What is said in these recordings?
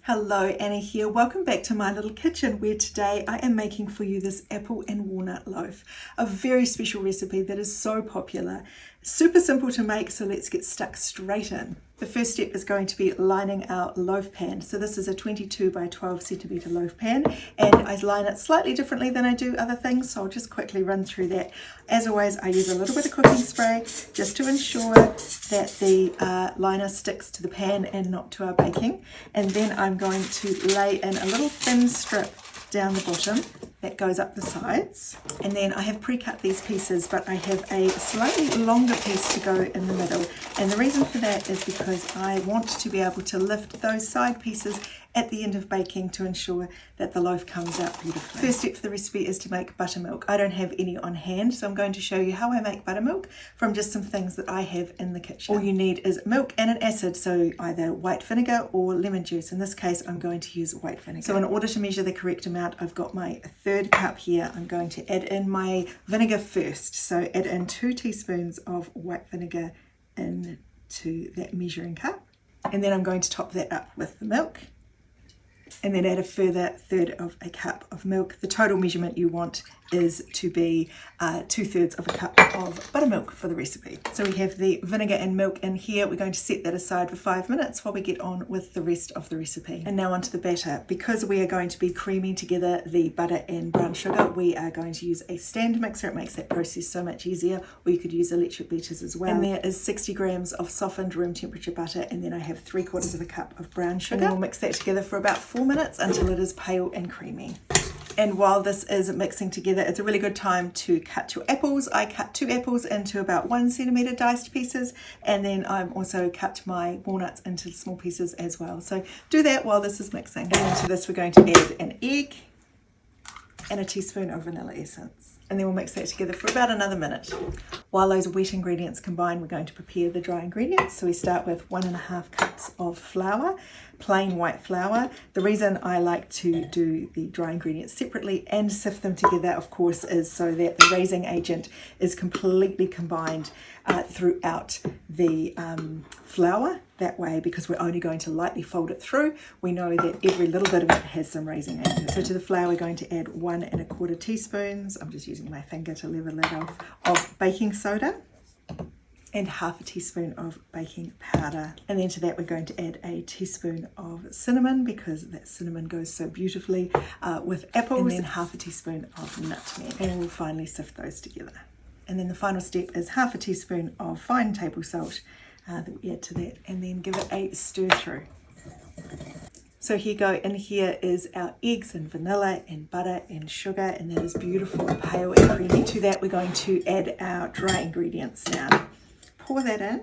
Hello, Anna here. Welcome back to my little kitchen where today I am making for you this apple and walnut loaf, a very special recipe that is so popular. Super simple to make, so let's get stuck straight in. The first step is going to be lining our loaf pan. So this is a 22 by 12 centimeter loaf pan, and I line it slightly differently than I do other things, so I'll just quickly run through that. As always, I use a little bit of cooking spray just to ensure that the liner sticks to the pan and not to our baking. And then I'm going to lay in a little thin strip down the bottom that goes up the sides, and then I have pre-cut these pieces, but I have a slightly longer piece to go in the middle, and the reason for that is because I want to be able to lift those side pieces at the end of baking to ensure that the loaf comes out beautifully. First step for the recipe is to make buttermilk. I don't have any on hand, so I'm going to show you how I make buttermilk from just some things that I have in the kitchen. All you need is milk and an acid, so either white vinegar or lemon juice. In this case, I'm going to use white vinegar. So in order to measure the correct amount, I've got my third cup here. I'm going to add in my vinegar first. So add in 2 teaspoons of white vinegar into that measuring cup. And then I'm going to top that up with the milk, and then add a further third of a cup of milk. The total measurement you want is to be 2/3 of a cup of buttermilk for the recipe. So we have the vinegar and milk in here. We're going to set that aside for 5 minutes while we get on with the rest of the recipe. And now onto the batter. Because we are going to be creaming together the butter and brown sugar, we are going to use a stand mixer. It makes that process so much easier, or you could use electric beaters as well. And there is 60 grams of softened room temperature butter, and then I have 3/4 of a cup of brown sugar. And then we'll mix that together for about 4 minutes until it is pale and creamy. And while this is mixing together, it's a really good time to cut your apples. I cut 2 apples into about 1 centimeter diced pieces, and then I've also cut my walnuts into small pieces as well. So do that while this is mixing. And into this we're going to add an egg and a teaspoon of vanilla essence. And then we'll mix that together for about another minute. While those wet ingredients combine, we're going to prepare the dry ingredients. So we start with 1.5 cups of flour, plain white flour. The reason I like to do the dry ingredients separately and sift them together, of course, is so that the raising agent is completely combined throughout the flour. That way, because we're only going to lightly fold it through, we know that every little bit of it has some raising agent. So to the flour we're going to add 1.25 teaspoons, I'm just using my finger to level it off, of baking soda, and 1/2 teaspoon of baking powder. And then to that we're going to add a teaspoon of cinnamon, because that cinnamon goes so beautifully with apples, and then 1/2 teaspoon of nutmeg. And we'll finally sift those together. And then the final step is 1/2 teaspoon of fine table salt that we add to that, and then give it a stir through. So here you go, in here is our eggs and vanilla and butter and sugar, and that is beautiful, pale and creamy. To that we're going to add our dry ingredients now. Pour that in,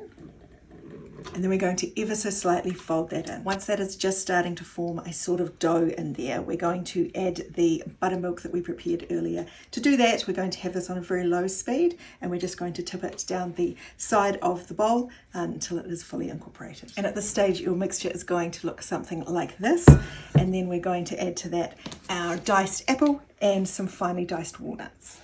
and then we're going to ever so slightly fold that in. Once that is just starting to form a sort of dough in there, we're going to add the buttermilk that we prepared earlier. To do that, we're going to have this on a very low speed, and we're just going to tip it down the side of the bowl until it is fully incorporated. And at this stage, your mixture is going to look something like this, and then we're going to add to that our diced apple and some finely diced walnuts.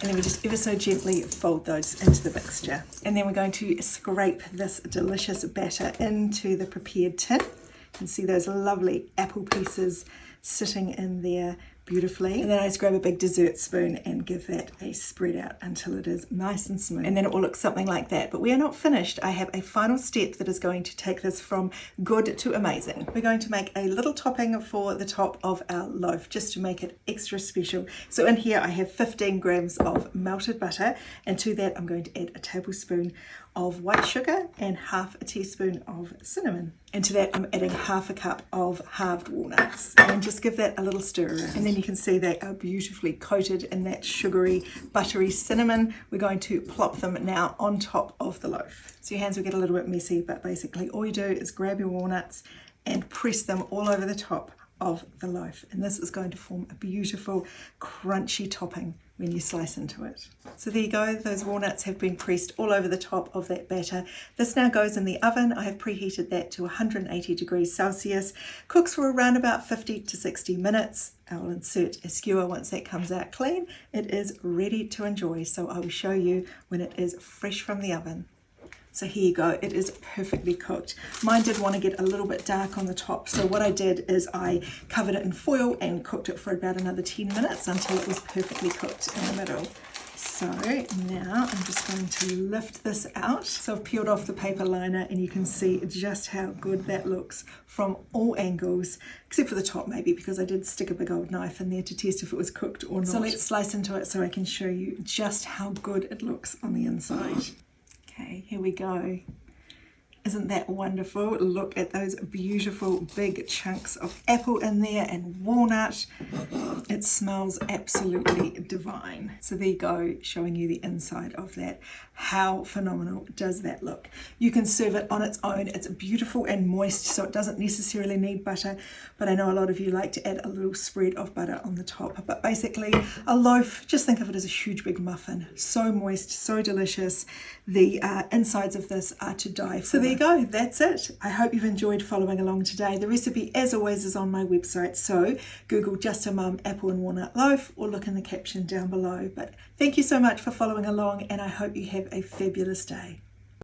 And then we just ever so gently fold those into the mixture. And then we're going to scrape this delicious batter into the prepared tin. You can see those lovely apple pieces sitting in there beautifully. And then I just grab a big dessert spoon and give that a spread out until it is nice and smooth. And then it will look something like that. But we are not finished. I have a final step that is going to take this from good to amazing. We're going to make a little topping for the top of our loaf, just to make it extra special. So in here I have 15 grams of melted butter, and to that I'm going to add a tablespoon of white sugar and 1/2 teaspoon of cinnamon. And to that I'm adding 1/2 cup of halved walnuts, and just give that a little stir around. And then you can see they are beautifully coated in that sugary, buttery cinnamon. We're going to plop them now on top of the loaf. So your hands will get a little bit messy, but basically all you do is grab your walnuts and press them all over the top of the loaf, and this is going to form a beautiful crunchy topping when you slice into it. So there you go, those walnuts have been pressed all over the top of that batter. This now goes in the oven. I have preheated that to 180 degrees Celsius, cooks for around about 50 to 60 minutes. I will insert a skewer once that comes out clean. It is ready to enjoy, so I will show you when it is fresh from the oven. So here you go, it is perfectly cooked. Mine did want to get a little bit dark on the top, so what I did is I covered it in foil and cooked it for about another 10 minutes until it was perfectly cooked in the middle. So now I'm just going to lift this out. So I've peeled off the paper liner and you can see just how good that looks from all angles, except for the top maybe, because I did stick a big old knife in there to test if it was cooked or not. So let's slice into it so I can show you just how good it looks on the inside. Okay, here we go. Isn't that wonderful? Look at those beautiful big chunks of apple in there and walnut. It smells absolutely divine. So there you go, showing you the inside of that. How phenomenal does that look? You can serve it on its own. It's beautiful and moist, so it doesn't necessarily need butter, but I know a lot of you like to add a little spread of butter on the top. But basically a loaf, just think of it as a huge big muffin. So moist, so delicious. The insides of this are to die for. So there you go, that's it. I hope you've enjoyed following along today. The recipe, as always, is on my website, so Google Just a Mum Apple and Walnut Loaf or look in the caption down below. But thank you so much for following along, and I hope you have a fabulous day.